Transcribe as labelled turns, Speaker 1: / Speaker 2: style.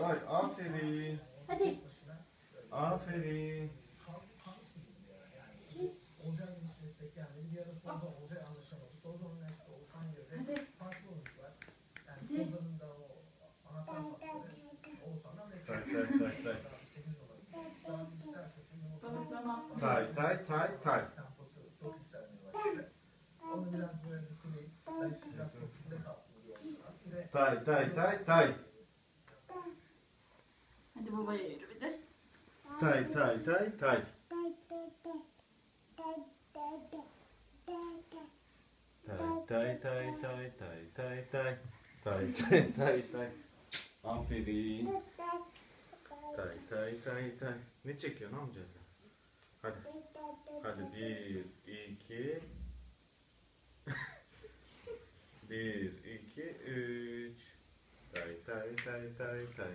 Speaker 1: Ay aferin.
Speaker 2: Hadi.
Speaker 1: Aferin.
Speaker 3: Olcay demiş destek gelmedi. Bir ara Soza Olcay anlaşamadı. Soza'nın işte Oğuzhan girdi. Farklı oyuncular. Yani Soza'nın da o anahtar pasları Oğuzhan'dan
Speaker 1: Tay
Speaker 3: bekliyor.
Speaker 1: tay tay tay.
Speaker 3: 8 olabilir. Şu an bizler çok iyi
Speaker 2: Tamam.
Speaker 1: Tay tay tay tay.
Speaker 3: temposu çok yükselmeye başladı. Onu biraz böyle düşüreyim. Belki biraz kokuşta kalsın diye oyuncular. Bir de
Speaker 1: Tay tay tay tay.
Speaker 2: Hadi babaya yürü bir de.
Speaker 1: Tay tay tay tay. Tay tay tay tay tay tay tay. Tay tay tay tay. Aferin. Tay tay tay tay. Ne çekiyorsun amcası? Hadi. Hadi bir, iki. Bir, iki, üç. Tay tay tay tay tay.